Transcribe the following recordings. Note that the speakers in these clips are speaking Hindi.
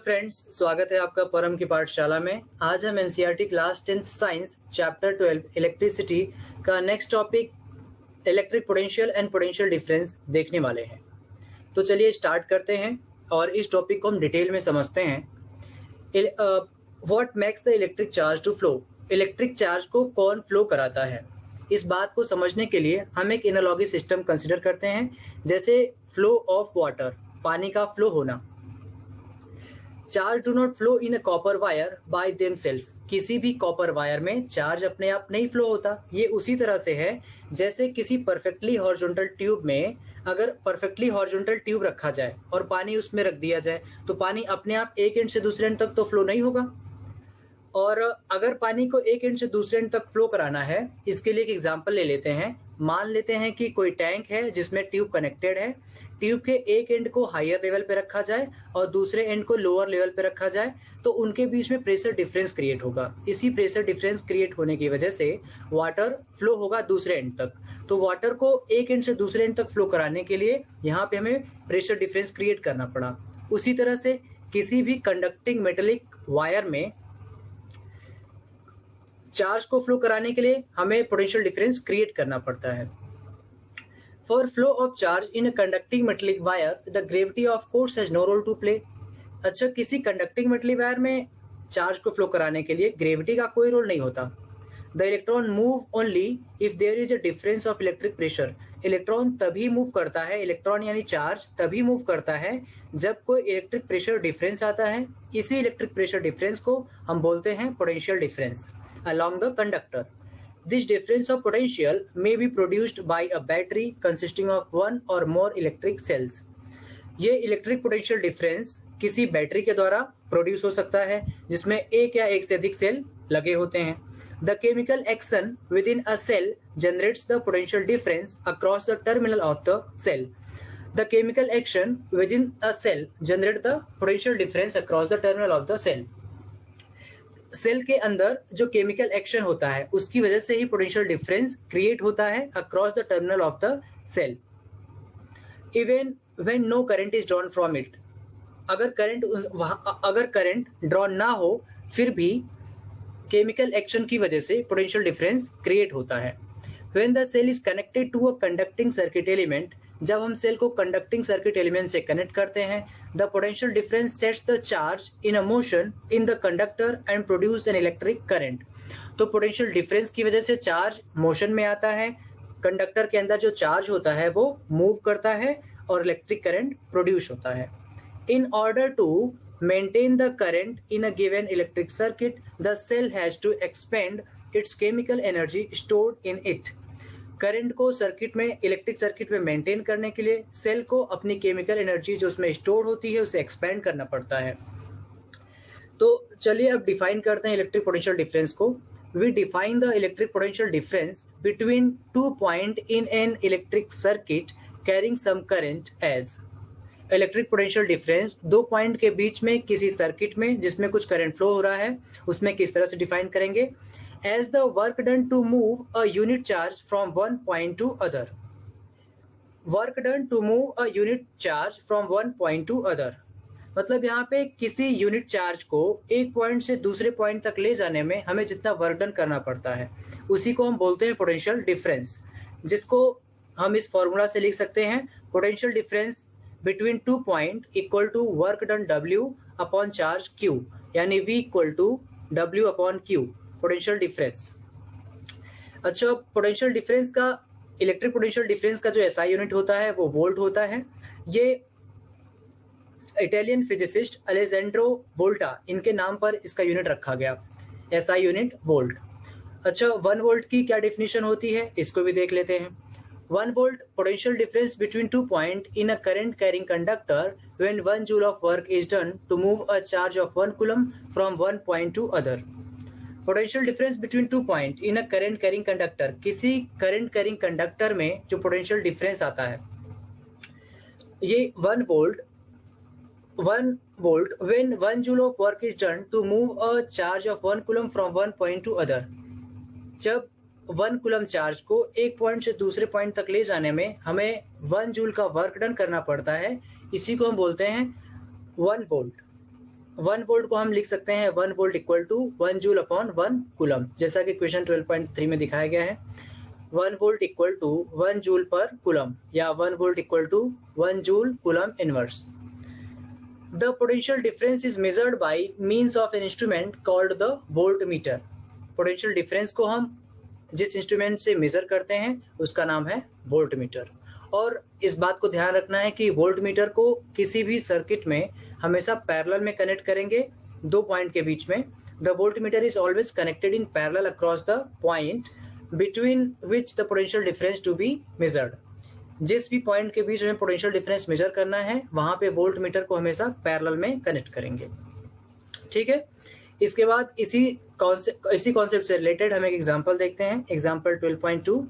फ्रेंड्स, स्वागत है आपका परम की पाठशाला में। आज हम NCERT class 10th science chapter 12 electricity का next topic electric potential and potential difference देखने वाले हैं। तो चलिए स्टार्ट करते हैं और इस टॉपिक को हम डिटेल में समझते हैं। What makes the electric charge to flow? Electric charge को कौन फ्लो कराता है? इस बात को समझने के लिए हम एक एनालॉजी सिस्टम कंसिडर करते हैं, जैसे फ्लो ऑफ वाटर, पानी का फ्लो होना। Charge do not flow in a copper wire by themselves. किसी भी कॉपर वायर में चार्ज अपने आप नहीं फ्लो होता। ये उसी तरह से है जैसे किसी परफेक्टली हॉरिजॉन्टल ट्यूब में अगर परफेक्टली हॉरिजॉन्टल ट्यूब रखा जाए और पानी उसमें रख दिया जाए तो पानी अपने आप एक एंड से दूसरे एंड तक तो फ्लो नहीं होगा। और अगर पानी को एक एंड से दूसरे एंड तक फ्लो कराना है, इसके लिए एक एग्जांपल ले लेते हैं। मान लेते हैं कि कोई टैंक है जिसमें ट्यूब कनेक्टेड है। ट्यूब के एक एंड को हायर लेवल पे रखा जाए और दूसरे एंड को लोअर लेवल पे रखा जाए तो उनके बीच में प्रेशर डिफरेंस क्रिएट होगा। इसी प्रेशर डिफरेंस क्रिएट होने की वजह से वाटर फ्लो होगा दूसरे एंड तक। तो वाटर को एक एंड से दूसरे एंड तक फ्लो कराने के लिए यहाँ पे हमें प्रेशर डिफरेंस क्रिएट करना पड़ा। उसी तरह से किसी भी कंडक्टिंग मेटेलिक वायर में चार्ज को फ्लो कराने के लिए हमें पोटेंशियल डिफरेंस क्रिएट करना पड़ता है। For flow of charge in a conducting metallic wire the gravity of course has no role to play. अच्छा, किसी कंडक्टिंग मेटेलिक वायर में चार्ज को फ्लो कराने के लिए ग्रेविटी का कोई रोल नहीं होता। The electron move only if there is a difference of electric pressure. Electron तभी मूव करता है, इलेक्ट्रॉन यानी चार्ज तभी मूव करता है जब कोई इलेक्ट्रिक प्रेशर डिफरेंस आता है। इसी इलेक्ट्रिक प्रेशर डिफरेंस को हम बोलते हैं potential difference along the conductor. This difference of potential may be produced by a battery consisting of one or more electric cells. ये इलेक्ट्रिक पोटेंशियल डिफरेंस किसी बैटरी के द्वारा प्रोड्यूस हो सकता है जिसमें एक या एक से अधिक सेल लगे होते हैं। The chemical action within a cell generates the potential difference across the terminal of the cell. The chemical action within a cell generates the potential difference across the terminal of the cell. Cell के अंदर जो केमिकल एक्शन होता है उसकी वजह से ही पोटेंशियल डिफरेंस क्रिएट होता है across the terminal of the cell. Even when no current is drawn from it. अगर करंट ड्रॉन ना हो फिर भी केमिकल एक्शन की वजह से पोटेंशियल डिफरेंस क्रिएट होता है। When the cell is connected to a conducting circuit element, जब हम सेल को कंडक्टिंग सर्किट एलिमेंट से कनेक्ट करते हैं, the potential difference sets the charge in a motion in the conductor and produce an electric current. तो पोटेंशियल डिफरेंस की वजह से चार्ज मोशन में आता है, कंडक्टर के अंदर जो चार्ज होता है वो मूव करता है और इलेक्ट्रिक करंट प्रोड्यूस होता है। In order to maintain the current in a given electric circuit, the cell has to expend its chemical energy stored in it. Current को सर्किट में, इलेक्ट्रिक सर्किट में मेंटेन करने के लिए सेल को अपनी केमिकल एनर्जी जो उसमें स्टोर होती है उसे एक्सपेंड करना पड़ता है। तो चलिए अब डिफाइन करते हैं इलेक्ट्रिक पोटेंशियल डिफरेंस को। We define the electric potential difference between 2 point in an electric circuit carrying some current as. Electric potential difference 2 point के बीच में किसी सर्किट में जिसमें कुछ करंट फ्लो हो रहा है उसमें किस तरह से डिफाइन करेंगे। As the work done to move a unit charge from one point to other. Work done to move a unit charge from one point to other. मतलब यहाँ पे किसी यूनिट चार्ज को एक पॉइंट से दूसरे पॉइंट तक ले जाने में हमें जितना वर्क डन करना पड़ता है उसी को हम बोलते हैं पोटेंशियल डिफरेंस, जिसको हम इस फॉर्मूला से लिख सकते हैं। Potential difference between 2 point equal to work done W upon charge Q, यानी V equal to W upon Q, potential difference. अच्छा, पोटेंशियल डिफरेंस का, इलेक्ट्रिक पोटेंशियल डिफरेंस का जो एसआई यूनिट होता है वो वोल्ट होता है। ये इटालियन फिजिसिस्ट अलेजेंड्रो वोल्टा, इनके नाम पर इसका यूनिट रखा गया, एसआई यूनिट वोल्ट। अच्छा, 1 वोल्ट की क्या डेफिनेशन होती है इसको भी देख लेते हैं। 1 volt potential difference between 2 point in a current carrying conductor when 1 joule of work is done to move a charge of 1 coulomb from one point to other. Potential difference between 2 point in a current carrying conductor, किसी करंट कैरिंग कंडक्टर में जो पोटेंशियल डिफरेंस आता है ये 1 volt when 1 joule of work is done to move a charge of 1 coulomb from one point to other. जब 1 कूलम चार्ज को एक पॉइंट से दूसरे पॉइंट तक ले जाने में हमें 1 जूल का वर्क डन करना पड़ता है, इसी को हम बोलते हैं 1 वोल्ट। 1 वोल्ट को हम लिख सकते हैं 1 volt equal to 1 joule upon 1 coulomb, जैसा कि क्वेश्चन 12.3 में दिखाया गया है। 1 वोल्ट इक्वल टू 1 जूल पर कूलम या 1 volt equal to 1 joule coulomb inverse. The potential difference is measured by means of an instrument called the voltmeter. Potential difference को हम जिस इंस्ट्रूमेंट से मेजर करते हैं उसका नाम है वोल्टमीटर। और इस बात को ध्यान रखना है कि वोल्टमीटर को किसी भी सर्किट में हमेशा पैरेलल में कनेक्ट करेंगे, दो पॉइंट के बीच में। The voltmeter is always connected in parallel across the point between which the potential difference to be measured. जिस भी पॉइंट के बीच में पोटेंशियल डिफरेंस मेजर करना है वहां पे वोल्टमीटर को हमेशा पैरेलल में कनेक्ट करेंगे। ठीक है, इसके बाद इसी कॉन्सेप्ट से रिलेटेड हम एक एग्जांपल देखते हैं। Example 12.2,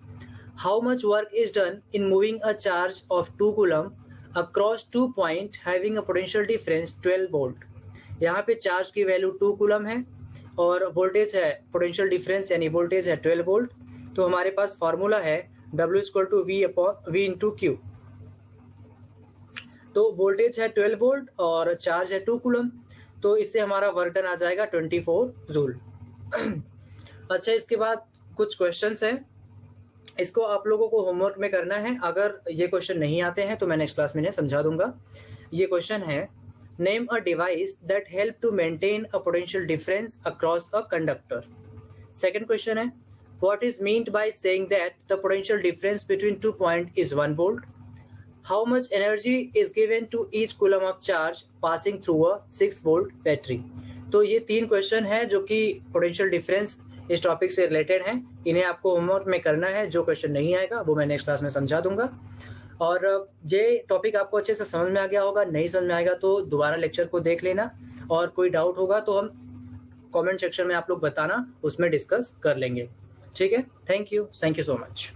how much work is done in moving a charge of 2 coulomb across 2 point having a potential difference 12 volt. यहाँ पे चार्ज की वैल्यू 2 कूलम है और वोल्टेज है, पोटेंशियल डिफरेंस यानी वोल्टेज है 12 वोल्ट। तो हमारे पास फॉर्मूला है W = V × Q। तो वोल्टेज है 12 वोल्ट और चार्ज है 2 कूलम, तो इससे हमारा वर्क डन आ जाएगा 24 जूल। अच्छा, इसके बाद कुछ क्वेश्चंस हैं, इसको आप लोगों को होमवर्क में करना है। अगर ये क्वेश्चन नहीं आते हैं तो मैं नेक्स्ट क्लास में इन्हें समझा दूंगा। ये क्वेश्चन है, name a device that help to maintain a potential difference across a conductor. Second question है, what is meant by saying that the potential difference between 2 point is 1 volt. How much energy is given to each coulomb of charge passing through a 6 volt battery. तो ये 3 क्वेश्चन है जो कि पोटेंशियल डिफरेंस इस टॉपिक से रिलेटेड हैं। इन्हें आपको होमवर्क में करना है। जो क्वेश्चन नहीं आएगा वो मैं नेक्स्ट क्लास में समझा दूंगा। और ये टॉपिक आपको अच्छे से समझ में आ गया होगा। नहीं समझ में आएगा तो दोबारा लेक्चर को देख लेना, और कोई डाउट होगा तो हम कमेंट सेक्शन में आप लोग बताना, उसमें डिस्कस कर लेंगे। ठीक है, थैंक यू सो मच।